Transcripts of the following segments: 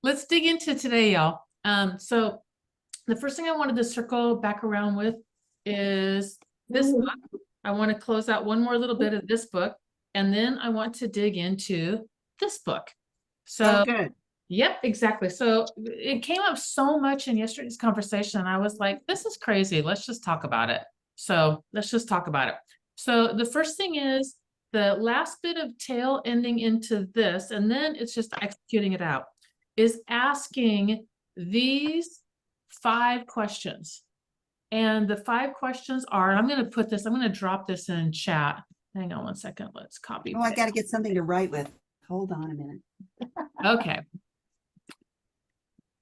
let's dig into today, y'all. So the first thing I wanted to circle back around with is this book. I want to close out one more little bit of this book, and then I want to dig into this book. So, good. Yep, exactly. So it came up so much in yesterday's conversation. I was like, this is crazy. Let's just talk about it. So let's just talk about it. So the first thing is the last bit of tail ending into this, and then it's just executing it out, is asking these 5 questions. And the 5 questions are, I'm going to drop this in chat. Hang on one second. Let's copy. Oh, I got to get something to write with. Hold on a minute. Okay.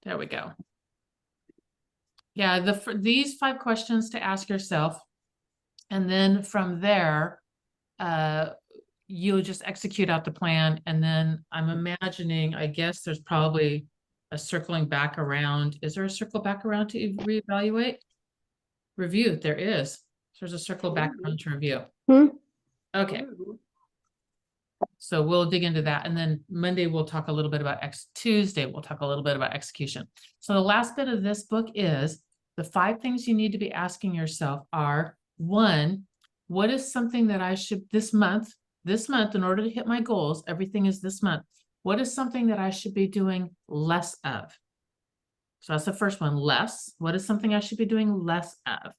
There we go. Yeah, these 5 questions to ask yourself. And then from there, you'll just execute out the plan. And then I'm imagining, I guess there's probably a circling back around. Is there a circle back around to reevaluate? Review, there is. So there's a circle back around to review. Okay. So we'll dig into that. And then Monday, we'll talk a little bit about Tuesday, we'll talk a little bit about execution. So the last bit of this book is the 5 things you need to be asking yourself are, 1, what is something that I should this month, in order to hit my goals, everything is this month. What is something that I should be doing less of? So that's the first one, less. What is something I should be doing less of?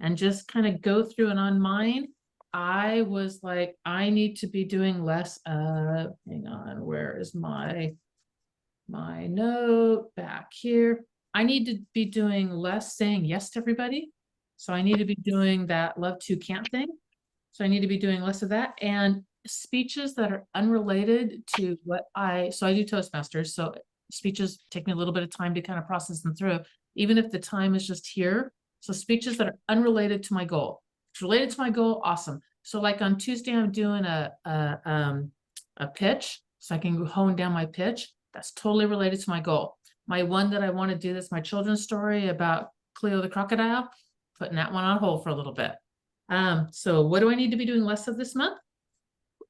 And just kind of go through, and on mine, I was like, I need to be doing less of, hang on, where is my note back here? I need to be doing less saying yes to everybody. So I need to be doing that love to can't thing. So I need to be doing less of that, and speeches that are unrelated to what so I do Toastmasters. So speeches take me a little bit of time to kind of process them through, even if the time is just here. So speeches that are unrelated to my goal. It's related to my goal, awesome. So like on Tuesday, I'm doing a pitch, so I can hone down my pitch. That's totally related to my goal. My one that I want to do, that's my children's story about Cleo the crocodile, putting that one on hold for a little bit. So what do I need to be doing less of this month?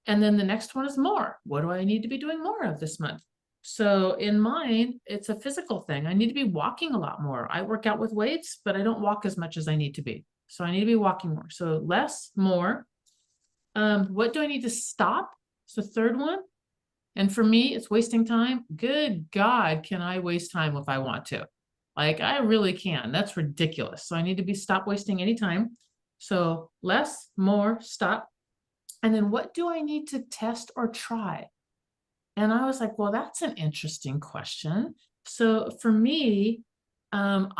And then the next one is more. What do I need to be doing more of this month? So in mine, it's a physical thing. I need to be walking a lot more. I work out with weights, but I don't walk as much as I need to be. So I need to be walking more. So less, more. What do I need to stop? It's the third one. And for me, it's wasting time. Good God, can I waste time if I want to? Like, I really can. That's ridiculous. So I need to stop wasting any time. So less, more, stop. And then what do I need to test or try? And I was like, well, that's an interesting question. So for me, I'm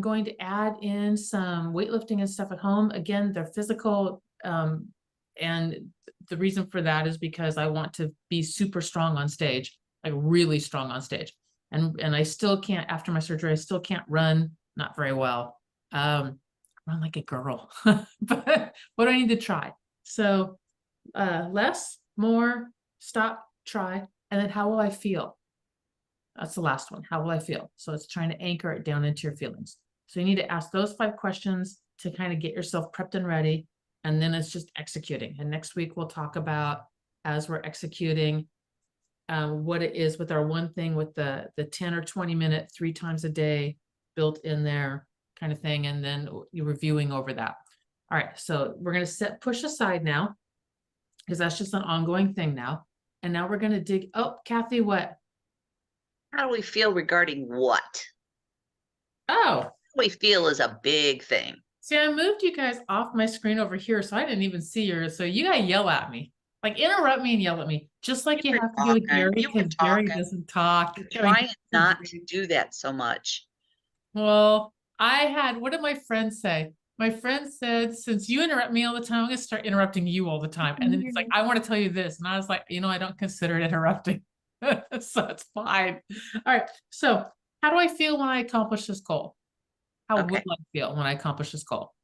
going to add in some weightlifting and stuff at home. Again, they're physical. And the reason for that is because I want to be super strong on stage, like really strong on stage. And I still can't, after my surgery, I still can't run, not very well. Run like a girl. But what do I need to try? So less, more, stop, try, and then how will I feel? That's the last one. How will I feel? So it's trying to anchor it down into your feelings. So you need to ask those 5 questions to kind of get yourself prepped and ready. And then it's just executing. And next week we'll talk about, as we're executing, what it is with our one thing with the 10 or 20 minute 3 times a day built in there kind of thing. And then you're reviewing over that. All right. So we're going to push aside now, because that's just an ongoing thing now. And now we're going to dig. Oh, Kathy, what? How do we feel regarding what? Oh, How we feel is a big thing. see, I moved you guys off my screen over here, so I didn't even see yours. So you gotta yell at me, like interrupt me and yell at me, just like you have to do with Gary, because Gary doesn't talk. Trying not to do that so much. Well, what did my friend say? My friend said, since you interrupt me all the time, I'm gonna start interrupting you all the time. And then he's like, I want to tell you this. And I was like, I don't consider it interrupting. So it's fine. All right. So how do I feel when I accomplish this goal? How would I feel when I accomplish this goal?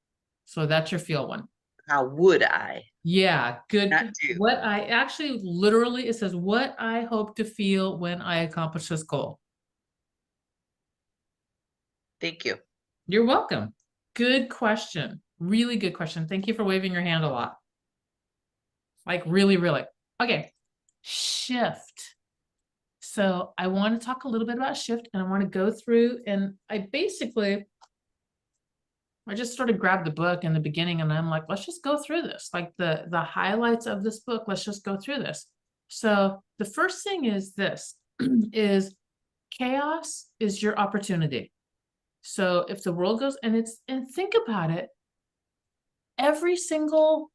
So that's your feel one. How would I? Yeah, good. Not do. What I actually literally, it says what I hope to feel when I accomplish this goal. Thank you. You're welcome. Good question. Really good question. Thank you for waving your hand a lot. Like really, really. Okay. Shift. So I want to talk a little bit about shift, and I want to go through, and I just sort of grabbed the book in the beginning, and I'm like, let's just go through this, like the highlights of this book. Let's just go through this. So the first thing is this, is chaos is your opportunity. So if the world goes, and think about it, every single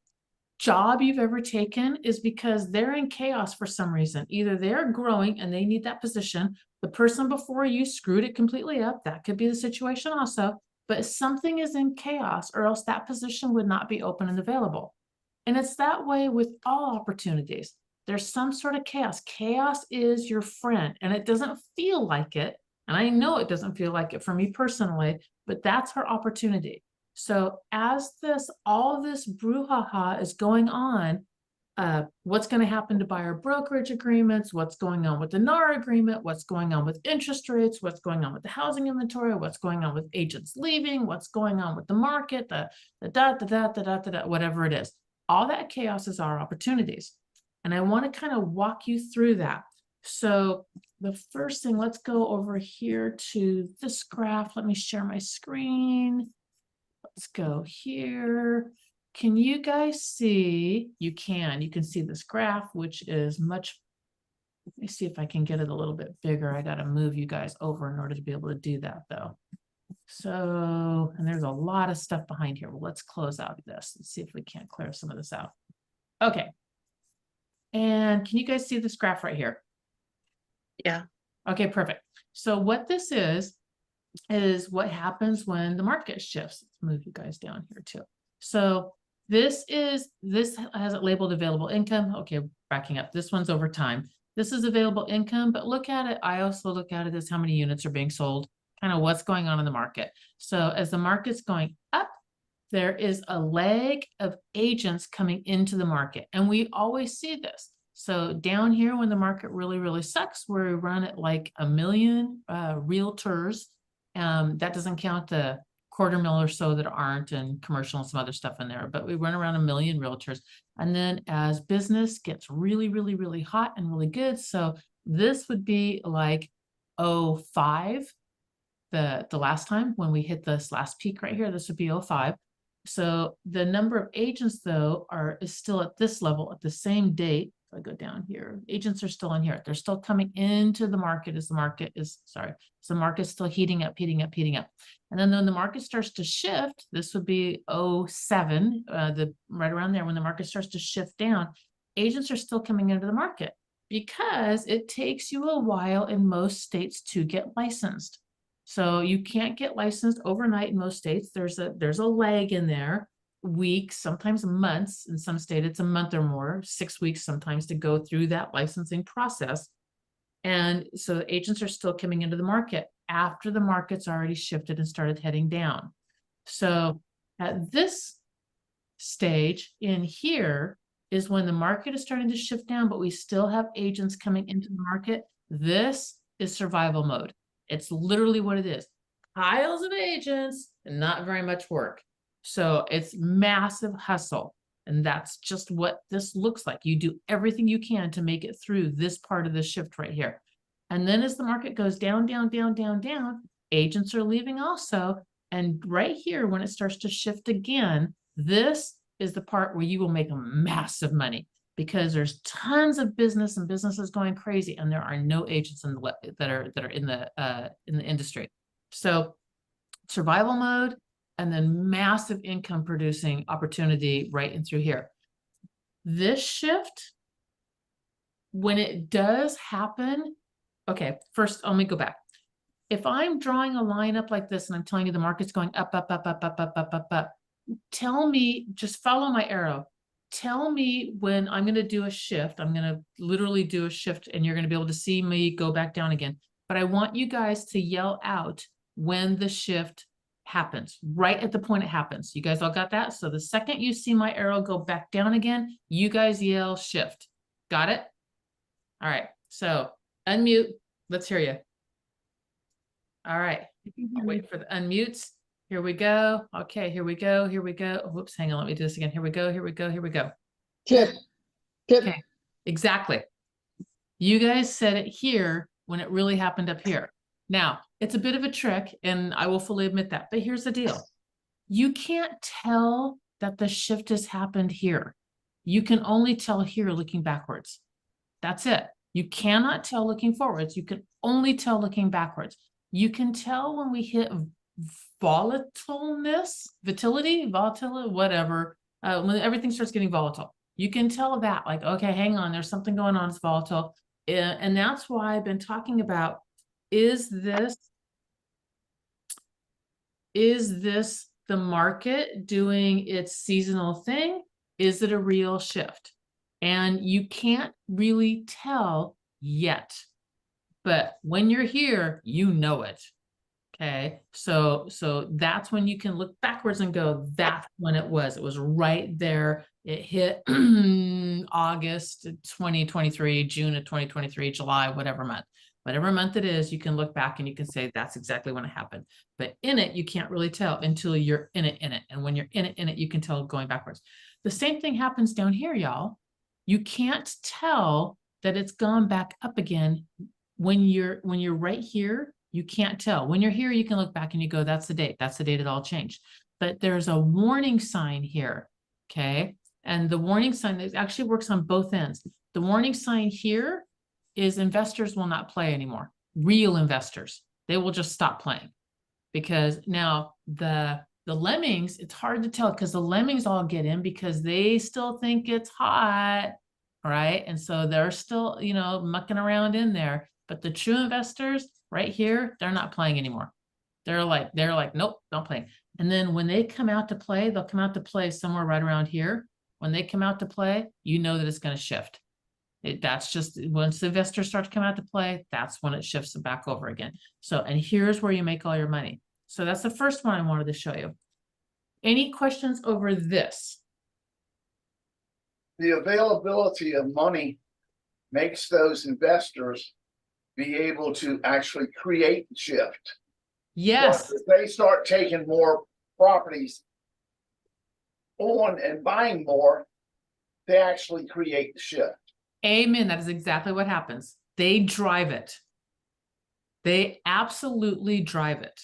job you've ever taken is because they're in chaos for some reason. Either they're growing and they need that position. The person before you screwed it completely up. That could be the situation also. But something is in chaos, or else that position would not be open and available. And it's that way with all opportunities. There's some sort of chaos. Chaos is your friend, and it doesn't feel like it. And I know it doesn't feel like it for me personally, but that's our opportunity. So as all this brouhaha is going on, what's going to happen to buyer brokerage agreements, what's going on with the NAR agreement, what's going on with interest rates, what's going on with the housing inventory, what's going on with agents leaving, what's going on with the market, whatever it is. All that chaos is our opportunities. And I want to kind of walk you through that. So the first thing, let's go over here to this graph. Let me share my screen. Let's go here. Can you guys see? You can see this graph, which is much. Let me see if I can get it a little bit bigger. I got to move you guys over in order to be able to do that though. So, and there's a lot of stuff behind here. Well, let's close out this and see if we can't clear some of this out. Okay. And can you guys see this graph right here? Yeah. Okay, perfect. So what this is what happens when the market shifts. Let's move you guys down here too. So this has it labeled available income. Okay, backing up. This one's over time. This is available income, but look at it. I also look at it as how many units are being sold, kind of what's going on in the market. So as the market's going up, there is a lag of agents coming into the market. And we always see this. So down here, when the market really, really sucks, we run at like 1 million realtors. That doesn't count the 250,000 or so that aren't, and commercial and some other stuff in there, but we run around 1 million realtors. And then as business gets really, really, really hot and really good. So this would be like 05, the last time when we hit this last peak right here, this would be 05. So the number of agents though is still at this level at the same date. If I go down here, agents are still in here. They're still coming into the market as the market is, sorry. So the market's still heating up. And then when the market starts to shift, this would be 07, right around there when the market starts to shift down, agents are still coming into the market because it takes you a while in most states to get licensed. So you can't get licensed overnight in most states. There's a lag in there, weeks, sometimes months. In some states, it's a month or more, 6 weeks sometimes to go through that licensing process. And so agents are still coming into the market after the market's already shifted and started heading down. So at this stage in here is when the market is starting to shift down, but we still have agents coming into the market. This is survival mode. It's literally what it is. Piles of agents and not very much work. So it's massive hustle. And that's just what this looks like. You do everything you can to make it through this part of the shift right here. And then as the market goes down, agents are leaving also. And right here, when it starts to shift again, this is the part where you will make massive money, because there's tons of business and businesses going crazy, and there are no agents that are in the industry. So survival mode, and then massive income producing opportunity right in through here. This shift, when it does happen, okay, first let me go back. If I'm drawing a line up like this and I'm telling you the market's going up, tell me, just follow my arrow. Tell me when I'm going to do a shift. I'm going to literally do a shift, and you're going to be able to see me go back down again. But I want you guys to yell out when the shift happens, right at the point it happens. You guys all got that? So the second you see my arrow go back down again, you guys yell shift. Got it? All right. So unmute. Let's hear you. All right. I'll wait for the unmutes. Here we go. Okay, here we go. Whoops, hang on. Let me do this again. Here we go. Shift. Okay, exactly. You guys said it here. when it really happened up here. Now, it's a bit of a trick, and I will fully admit that, but here's the deal. You can't tell that the shift has happened here. You can only tell here looking backwards. That's it. You cannot tell looking forwards. You can only tell looking backwards. You can tell when we hit volatility, whatever, when everything starts getting volatile. You can tell that, like, okay, hang on, there's something going on, it's volatile. And that's why I've been talking about, is this the market doing its seasonal thing? Is it a real shift? And you can't really tell yet, but when you're here, you know it. Okay, so that's when you can look backwards and go, that's when it was. It was right there. It hit August 2023, June of 2023, July, whatever month it is, you can look back and you can say that's exactly when it happened. But in it, you can't really tell until you're in it. And when you're in it, you can tell going backwards. The same thing happens down here, y'all. You can't tell that it's gone back up again when you're right here. You can't tell. When you're here, you can look back and you go, that's the date. That's the date it all changed. But there's a warning sign here, okay? And the warning sign that actually works on both ends. The warning sign here is investors will not play anymore. Real investors, they will just stop playing. Because now the lemmings, it's hard to tell because the lemmings all get in because they still think it's hot, right? And so they're still, mucking around in there. But the true investors right here, they're not playing anymore. They're like, nope, don't play. And then when they come out to play, they'll come out to play somewhere right around here. When they come out to play, you know that it's going to shift. That's just once the investors start to come out to play, that's when it shifts back over again. So, and here's where you make all your money. So that's the first one I wanted to show you. Any questions over this? The availability of money makes those investors be able to actually create the shift. Yes. But if they start taking more properties on and buying more, they actually create the shift. Amen. That is exactly what happens. They drive it. They absolutely drive it.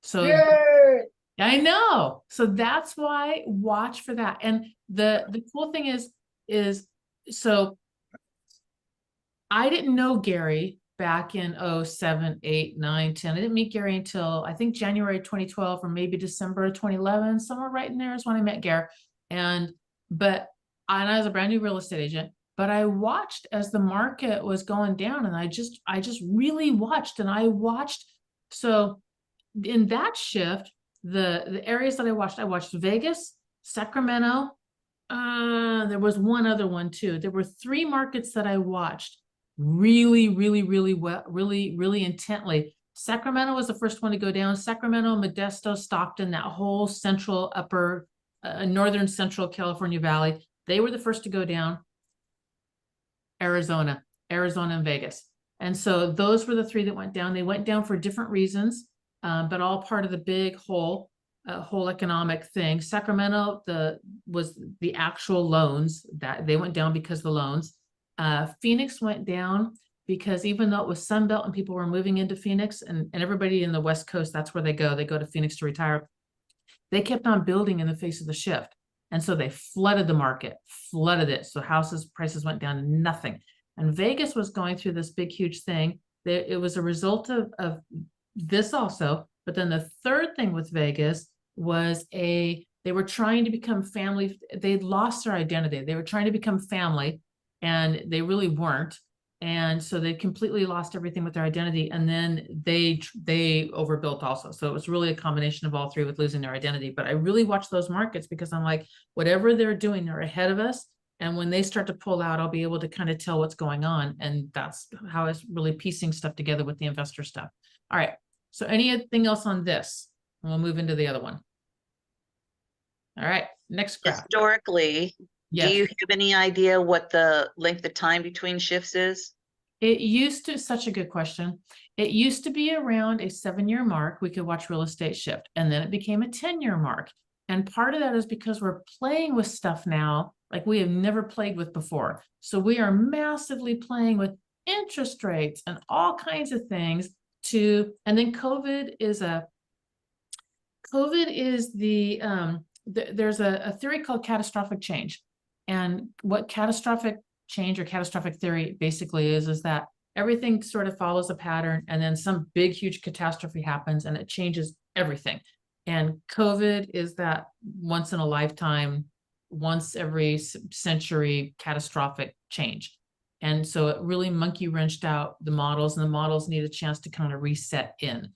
So Yay! I know. So that's why watch for that. And the cool thing is so I didn't know Gary back in 07, 8, 9, 10. I didn't meet Gary until I think January 2012 or maybe December 2011. Somewhere right in there is when I met Gary. And I was a brand new real estate agent, but I watched as the market was going down, and I just really watched, and I watched. So in that shift, the areas that I watched Vegas, Sacramento. There was one other one too. There were 3 markets that I watched really well, really intently. Sacramento was the first one to go down. Sacramento, Modesto, Stockton, that whole central upper northern central California Valley, they were the first to go down. Arizona and Vegas. And so those were the 3 that went down. They went down for different reasons, but all part of the big whole economic thing. Sacramento was the actual loans that they went down because of the loans. Phoenix went down because even though it was Sunbelt and people were moving into Phoenix, and everybody in the West Coast, that's where they go to Phoenix to retire. They kept on building in the face of the shift. And so they flooded the market, flooded it. So prices went down to nothing. And Vegas was going through this big, huge thing. It was a result of this also. But then the third thing with Vegas was they were trying to become family. They'd lost their identity. They were trying to become family, and they really weren't. And so they completely lost everything with their identity. And then they overbuilt also. So it was really a combination of all 3 with losing their identity. But I really watch those markets because I'm like, whatever they're doing, they're ahead of us. And when they start to pull out, I'll be able to kind of tell what's going on. And that's how I was really piecing stuff together with the investor stuff. All right. So anything else on this? And we'll move into the other one. All right. Next graph. Historically, Yes. do you have any idea what the length of time between shifts is? It used to, such a good question. It used to be around a 7-year mark. We could watch real estate shift, and then it became a 10-year mark. And part of that is because we're playing with stuff now like we have never played with before. So we are massively playing with interest rates and all kinds of things and then COVID is there's a theory called catastrophic change. And what catastrophic change or catastrophic theory basically is that everything sort of follows a pattern, and then some big, huge catastrophe happens and it changes everything. And COVID is that once in a lifetime, once every century catastrophic change. And so it really monkey wrenched out the models, and the models need a chance to kind of reset in.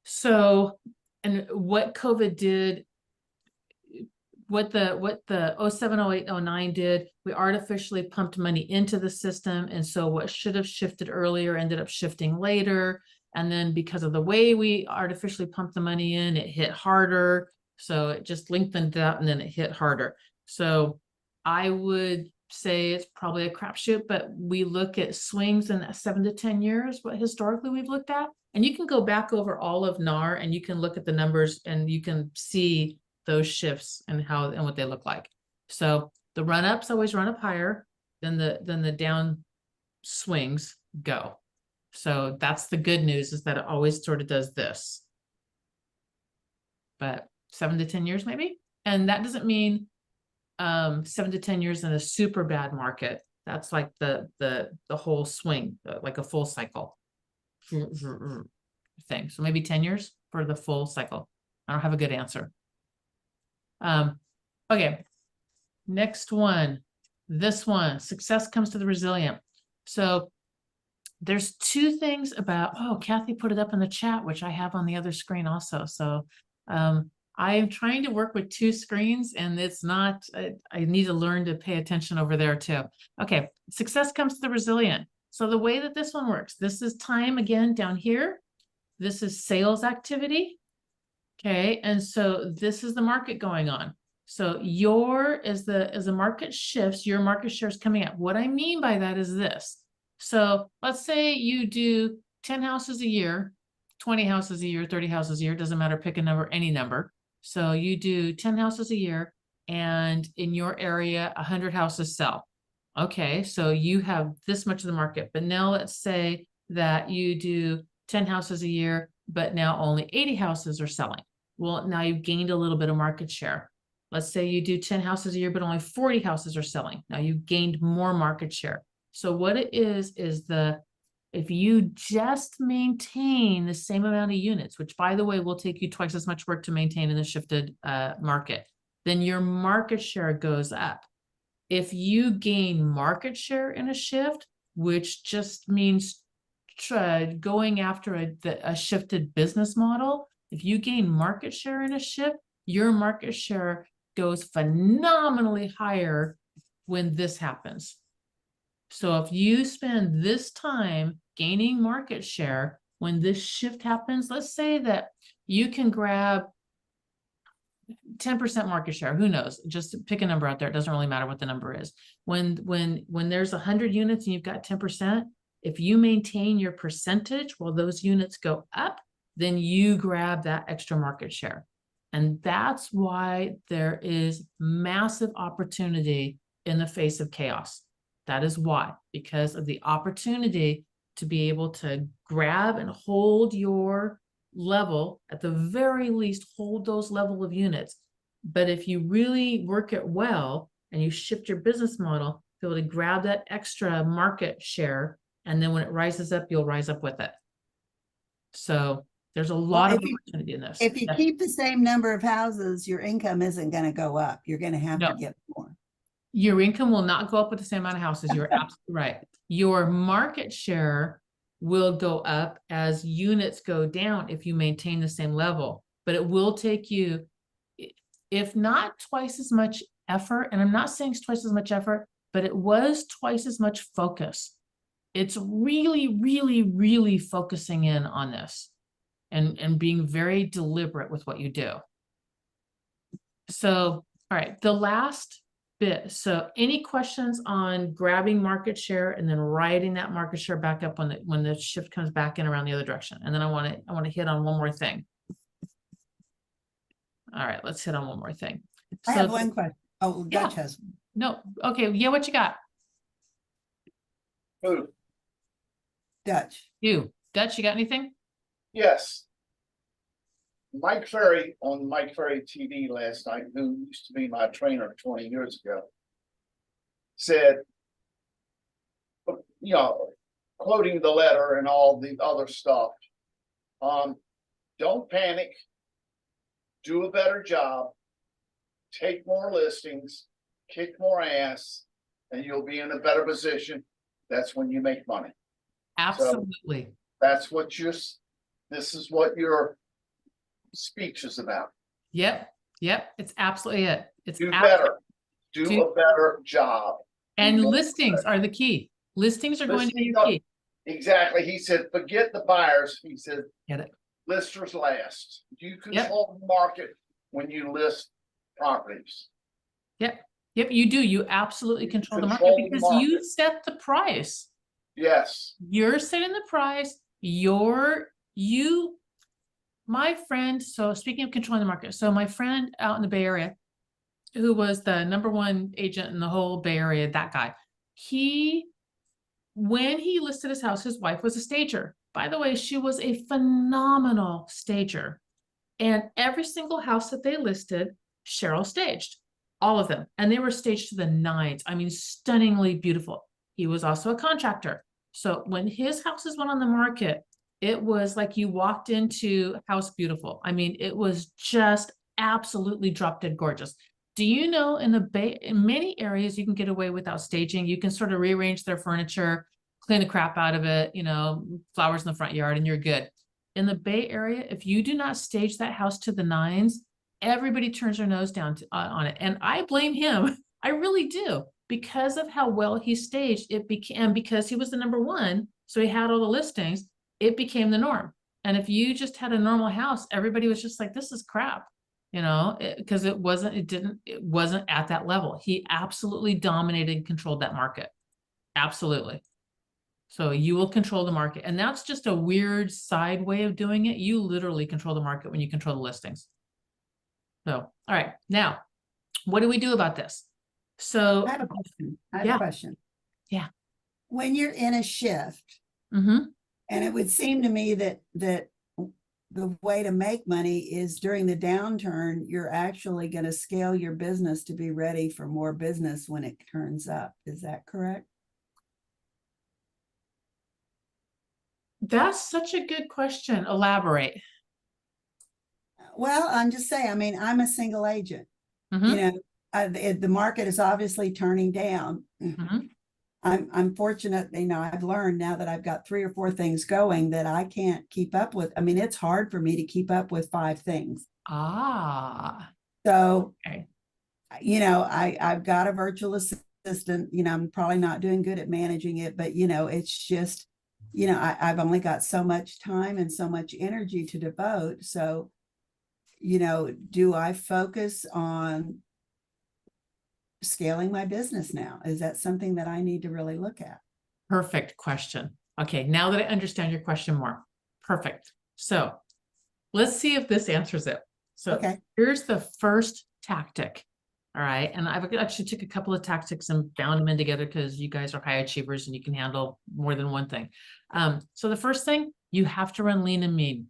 So, and what COVID did, what the 07, 08, 09 did, we artificially pumped money into the system. And so what should have shifted earlier ended up shifting later. And then because of the way we artificially pumped the money in, it hit harder. So it just lengthened out and then it hit harder. So I would say it's probably a crapshoot, but we look at swings in 7 to 10 years, what historically we've looked at. And you can go back over all of NAR and you can look at the numbers and you can see those shifts and how and what they look like. So the run-ups always run up higher than the down swings go. So that's the good news, is that it always sort of does this. But 7 to 10 years maybe. And that doesn't mean 7 to 10 years in a super bad market. That's like the whole swing, like a full cycle thing. So maybe 10 years for the full cycle. I don't have a good answer. Okay. Next one. This one, success comes to the resilient. So there's two things about, oh, Kathy put it up in the chat, which I have on the other screen also. So I am trying to work with two screens, and it's not, I need to learn to pay attention over there too. Okay, success comes to the resilient. So the way that this one works, this is time again down here. This is sales activity. Okay, and so this is the market going on. So as the market shifts, your market share is coming up. What I mean by that is this. So let's say you do 10 houses a year, 20 houses a year, 30 houses a year, doesn't matter, pick a number, any number. So you do 10 houses a year, and in your area, 100 houses sell. Okay, so you have this much of the market. But now let's say that you do 10 houses a year, but now only 80 houses are selling. Well, now you've gained a little bit of market share. Let's say you do 10 houses a year, but only 40 houses are selling. Now you've gained more market share. So what it is if you just maintain the same amount of units, which by the way, will take you twice as much work to maintain in the shifted market, then your market share goes up. If you gain market share in a shift, which just means going after a shifted business model, if you gain market share in a shift, your market share goes phenomenally higher when this happens. So if you spend this time gaining market share, when this shift happens, let's say that you can grab 10% market share, who knows, just pick a number out there. It doesn't really matter what the number is. When there's 100 units and you've got 10%, if you maintain your percentage while those units go up, then you grab that extra market share. And that's why there is massive opportunity in the face of chaos. That is why, because of the opportunity to be able to grab and hold your level, at the very least, hold those level of units. But if you really work it well and you shift your business model, be able to grab that extra market share, and then when it rises up, you'll rise up with it. So there's a lot of opportunity in this. If you keep the same number of houses, your income isn't going to go up. You're going to have to get more. Your income will not go up with the same amount of houses. You're absolutely right. Your market share will go up as units go down if you maintain the same level. But it will take you, if not twice as much effort, and I'm not saying it's twice as much effort, but it was twice as much focus. It's really, really, really focusing in on this and being very deliberate with what you do. So, all right, the last bit. So any questions on grabbing market share and then riding that market share back up when the shift comes back in around the other direction? And then I want to hit on one more thing. All right, let's hit on one more thing. I have one question. Oh, Dutch has. No, okay, yeah, what you got? Food. Dutch. Dutch, you got anything? Yes. Mike Ferry on Mike Ferry TV last night, who used to be my trainer 20 years ago, said, you know, quoting the letter and all the other stuff, don't panic, do a better job, take more listings, kick more ass, and you'll be in a better position. That's when you make money. Absolutely. That's what this is what your speech is about. Yep. It's absolutely it. It's Do absolutely. better. Do a better job. And Do listings better. are the key. Listings are going to be Listings the are- key. Exactly. He said, forget the buyers. He said, Get it? listers last. You control the market when you list properties. Yep, you do. You absolutely You control the market control the because you market. set the price. Yes. You're setting the price. My friend, so speaking of controlling the market, so my friend out in the Bay Area, who was the #1 agent in the whole Bay Area, that guy, when he listed his house, his wife was a stager. By the way, she was a phenomenal stager. And every single house that they listed, Cheryl staged. All of them. And they were staged to the nines. I mean, stunningly beautiful. He was also a contractor. So when his houses went on the market, it was like you walked into House Beautiful. I mean, it was just absolutely drop dead gorgeous. Do you know in the Bay, in many areas, you can get away without staging. You can sort of rearrange their furniture, clean the crap out of it, flowers in the front yard, and you're good. In the Bay Area, if you do not stage that house to the nines, everybody turns their nose down on it. And I blame him. I really do. Because of how well he staged, it became, because he was the #1, so he had all the listings, it became the norm. And if you just had a normal house, everybody was just like, this is crap, because it wasn't at that level. He absolutely dominated and controlled that market. Absolutely. So you will control the market. And that's just a weird side way of doing it. You literally control the market when you control the listings. So, all right. Now, what do we do about this? So I have a question. Yeah. Yeah. When you're in a shift, Mm-hmm. and it would seem to me that the way to make money is during the downturn, you're actually going to scale your business to be ready for more business when it turns up. Is that correct? That's such a good question. Elaborate. Well, I'm just saying, I mean, I'm a single agent. Mhm. The market is obviously turning down. Mhm. I'm fortunate, I've learned now that I've got 3 or 4 things going that I can't keep up with. I mean, it's hard for me to keep up with 5 things. Ah, So, okay. I've got a virtual assistant, I'm probably not doing good at managing it, but it's just, I've only got so much time and so much energy to devote. So, do I focus on scaling my business now? Is that something that I need to really look at? Perfect question. Okay, now that I understand your question more. Perfect. So let's see if this answers it. So Okay. here's the first tactic. All right. And I've actually took a couple of tactics and bound them in together because you guys are high achievers and you can handle more than one thing. So the first thing, you have to run lean and mean.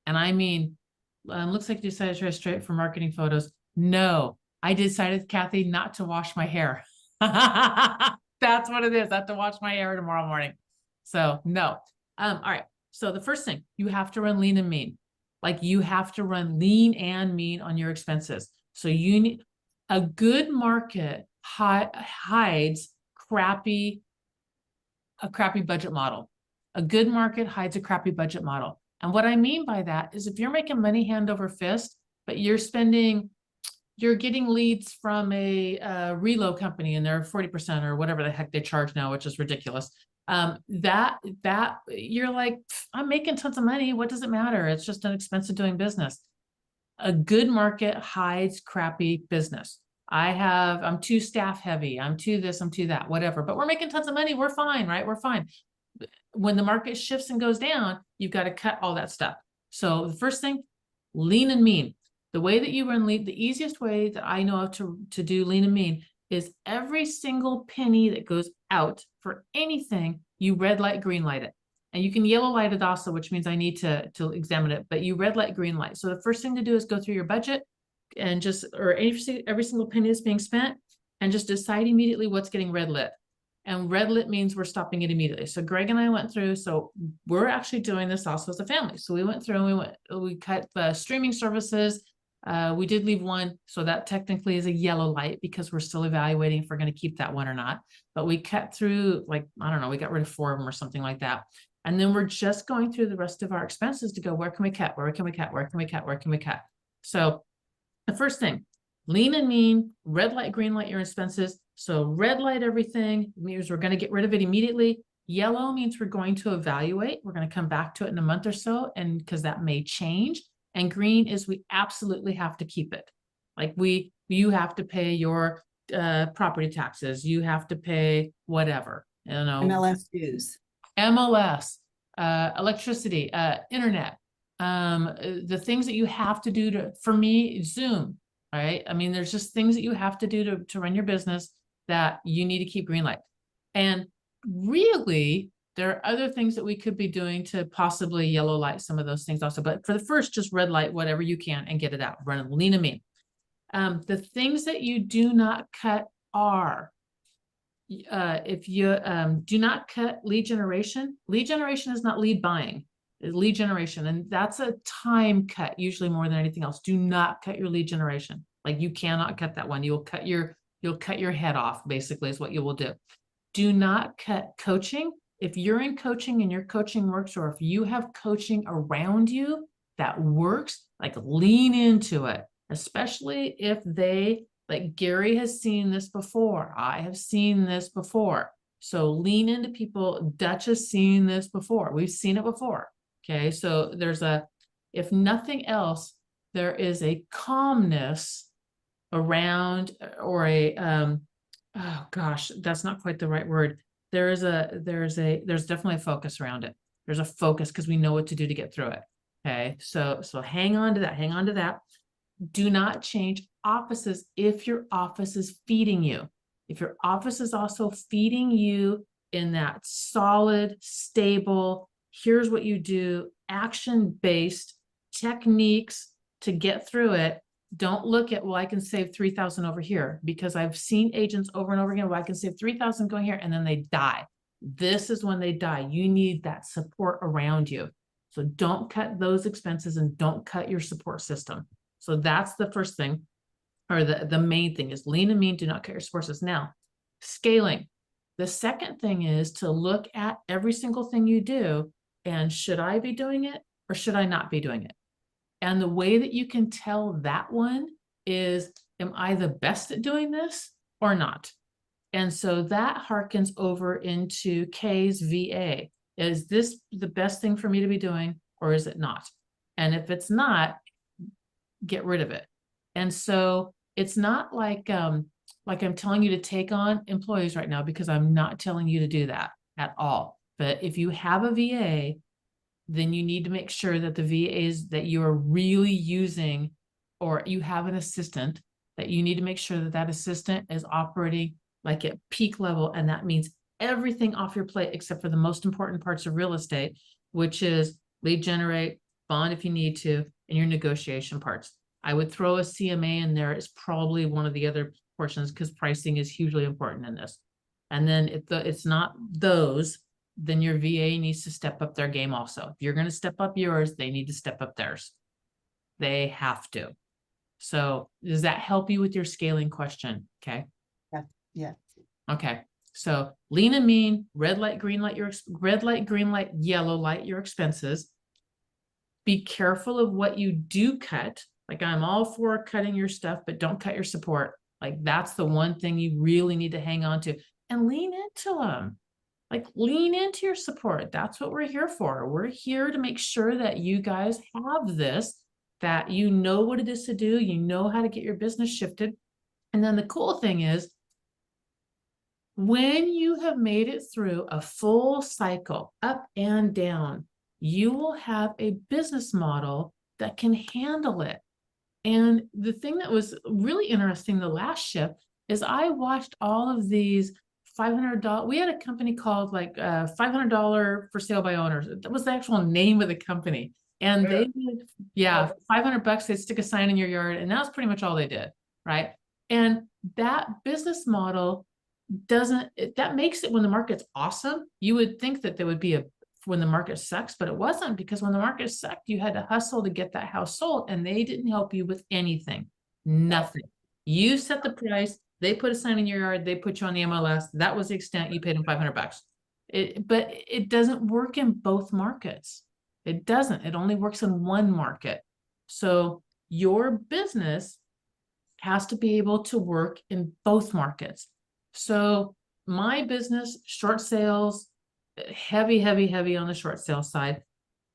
And I mean, looks like you decided to try straight for marketing photos. No, I decided, Kathy, not to wash my hair. That's what it is. I have to wash my hair tomorrow morning. So no. All right. So the first thing, you have to run lean and mean. Like you have to run lean and mean on your expenses. So you need a good market hides a crappy budget model. A good market hides a crappy budget model. And what I mean by that is if you're making money hand over fist, but you're getting leads from a reload company and they're 40% or whatever the heck they charge now, which is ridiculous. That you're like, I'm making tons of money. What does it matter? It's just an expense of doing business. A good market hides crappy business. I'm too staff heavy. I'm too this, I'm too that, whatever, but we're making tons of money. We're fine, right? We're fine. When the market shifts and goes down, you've got to cut all that stuff. So the first thing, lean and mean. The way that you run lean, the easiest way that I know of to do lean and mean is every single penny that goes out for anything, you red light, green light it. And you can yellow light it also, which means I need to examine it, but you red light, green light. So the first thing to do is go through your budget and just, or every single penny that's being spent, and just decide immediately what's getting red lit. And red lit means we're stopping it immediately. So Greg and I went through, so we're actually doing this also as a family. So we went through and we cut the streaming services. We did leave one, so that technically is a yellow light because we're still evaluating if we're going to keep that one or not. But we cut through, like, I don't know, we got rid of 4 of them or something like that. And then we're just going through the rest of our expenses to go, where can we cut? Where can we cut? Where can we cut? Where can we cut? So the first thing, lean and mean, red light, green light your expenses. So red light everything means we're going to get rid of it immediately. Yellow means we're going to evaluate. We're going to come back to it in a month or so, and because that may change. And green is we absolutely have to keep it. Like you have to pay your property taxes. You have to pay whatever, you know, MLS dues. MLS, electricity, internet, the things that you have to do to, for me, Zoom, right? I mean, there's just things that you have to do to run your business that you need to keep green light. And really, there are other things that we could be doing to possibly yellow light some of those things also. But for the first, just red light whatever you can and get it out. Run lean and mean. The things that you do not cut are, if you do not cut lead generation is not lead buying, it's lead generation. And that's a time cut, usually more than anything else. Do not cut your lead generation. Like you cannot cut that one. You'll cut your head off, basically, is what you will do. Do not cut coaching. If you're in coaching and your coaching works, or if you have coaching around you that works, like lean into it, especially if they, like Gary has seen this before. I have seen this before. So lean into people. Dutch has seen this before. We've seen it before. Okay. So there's if nothing else, there is a calmness around, or oh gosh, that's not quite the right word. There's definitely a focus around it. There's a focus because we know what to do to get through it. Okay. So hang on to that. Hang on to that. Do not change offices if your office is feeding you. If your office is also feeding you in that solid, stable, here's what you do, action-based techniques to get through it, don't look at, well, I can save 3,000 over here, because I've seen agents over and over again, well, I can save 3,000 going here, and then they die. This is when they die. You need that support around you. So don't cut those expenses and don't cut your support system. So that's the first thing, or the main thing is lean and mean, do not cut your support system. Now, scaling. The second thing is to look at every single thing you do, and should I be doing it or should I not be doing it? And the way that you can tell that one is, am I the best at doing this or not? And so that harkens over into Kay's VA. Is this the best thing for me to be doing, or is it not? And if it's not, get rid of it. And so it's not like I'm telling you to take on employees right now, because I'm not telling you to do that at all. But if you have a VA, then you need to make sure that the VAs that you are really using, or you have an assistant, that you need to make sure that that assistant is operating like at peak level. And that means everything off your plate except for the most important parts of real estate, which is lead generate, bond if you need to, and your negotiation parts. I would throw a CMA in there. It's probably one of the other portions, because pricing is hugely important in this. And then if it's not those, then your VA needs to step up their game also. If you're going to step up yours, they need to step up theirs. They have to. So does that help you with your scaling question? Okay. Yeah. Okay. So lean and mean, red light, green light, red light, green light, yellow light, your expenses. Be careful of what you do cut. Like, I'm all for cutting your stuff, but don't cut your support. Like, that's the one thing you really need to hang on to, and lean into them. Like, lean into your support. That's what we're here for. We're here to make sure that you guys have this, that you know what it is to do. You know how to get your business shifted. And then the cool thing is, when you have made it through a full cycle, up and down, you will have a business model that can handle it. And the thing that was really interesting the last shift is I watched all of these $500. We had a company called like $500 for sale by owners. That was the actual name of the company. And Yeah. they did, yeah, $500, they'd stick a sign in your yard, and that was pretty much all they did, right? And that business model that makes it when the market's awesome, you would think that there would be when the market sucks, but it wasn't, because when the market sucked, you had to hustle to get that house sold, and they didn't help you with anything, nothing. You set the price, they put a sign in your yard, they put you on the MLS. That was the extent you paid them $500. But it doesn't work in both markets. It doesn't. It only works in one market. So your business has to be able to work in both markets. So my business, short sales, heavy on the short sales side,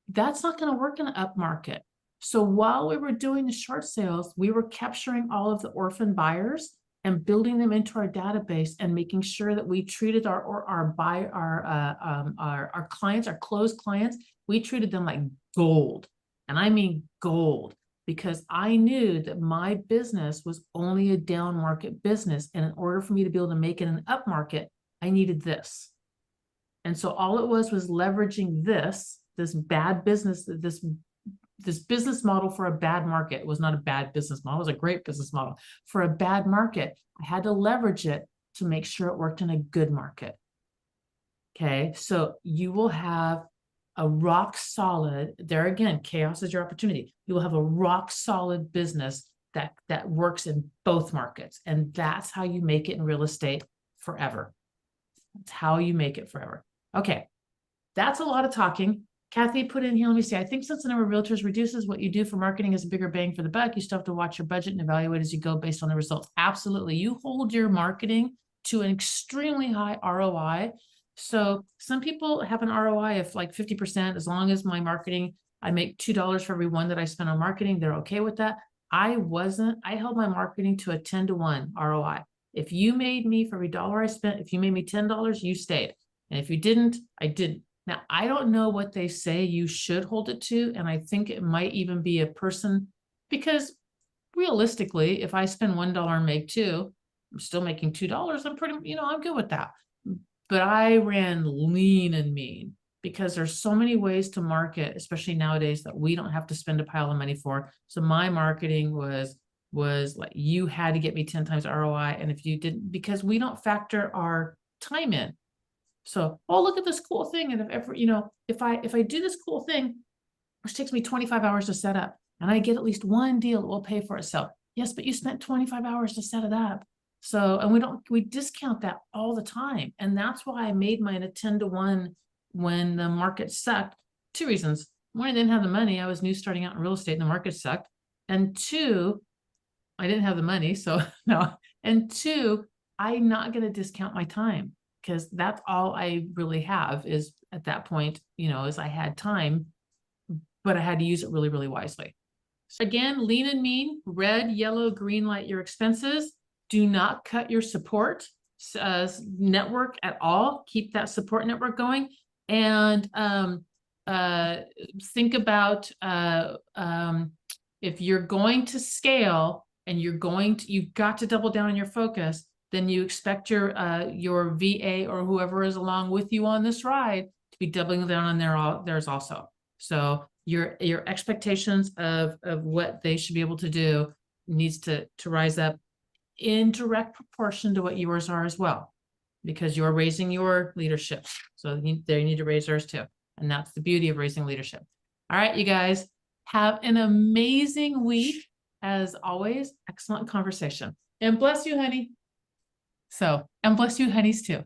that's not going to work in an up market. So while we were doing the short sales, we were capturing all of the orphan buyers and building them into our database and making sure that we treated our clients, our closed clients, we treated them like gold. And I mean gold, because I knew that my business was only a down market business. And in order for me to be able to make it an up market, I needed this. And so all it was leveraging this bad business, this business model for a bad market. It was not a bad business model. It was a great business model for a bad market. I had to leverage it to make sure it worked in a good market. Okay. So you will have a rock solid, there again, chaos is your opportunity. You will have a rock solid business that works in both markets. And that's how you make it in real estate forever. That's how you make it forever. Okay. That's a lot of talking. Kathy put in here, let me see. I think since the number of realtors reduces, what you do for marketing is a bigger bang for the buck. You still have to watch your budget and evaluate as you go based on the results. Absolutely. You hold your marketing to an extremely high ROI. So some people have an ROI of like 50%. As long as my marketing, I make $2 for every one that I spend on marketing, they're okay with that. I held my marketing to a 10-to-1 ROI. If you made me for every dollar I spent, if you made me $10, you stayed. And if you didn't, I didn't. Now, I don't know what they say you should hold it to. And I think it might even be a person, because realistically, if I spend $1 and make $2, I'm still making $2. I'm pretty, I'm good with that. But I ran lean and mean, because there's so many ways to market, especially nowadays, that we don't have to spend a pile of money for. So my marketing was like, you had to get me 10 times ROI. And if you didn't, because we don't factor our time in. So, oh, look at this cool thing. And if I do this cool thing, which takes me 25 hours to set up, and I get at least one deal that will pay for itself. Yes, but you spent 25 hours to set it up. So, and we discount that all the time. And that's why I made mine a 10-to-1 when the market sucked. 2 reasons. One, I didn't have the money. I was new starting out in real estate and the market sucked. And 2, I didn't have the money. So no. And 2, I'm not going to discount my time, because that's all I really have is at that point, is I had time, but I had to use it really, really wisely. So again, lean and mean, red, yellow, green light your expenses. Do not cut your support network at all. Keep that support network going. And think about if you're going to scale and you've got to double down on your focus, then you expect your VA or whoever is along with you on this ride to be doubling down on theirs also. So your expectations of what they should be able to do needs to rise up in direct proportion to what yours are as well, because you're raising your leadership. So they need to raise theirs too. And that's the beauty of raising leadership. All right, you guys, have an amazing week. As always, excellent conversation. And bless you, honey. So, and bless you, honeys, too.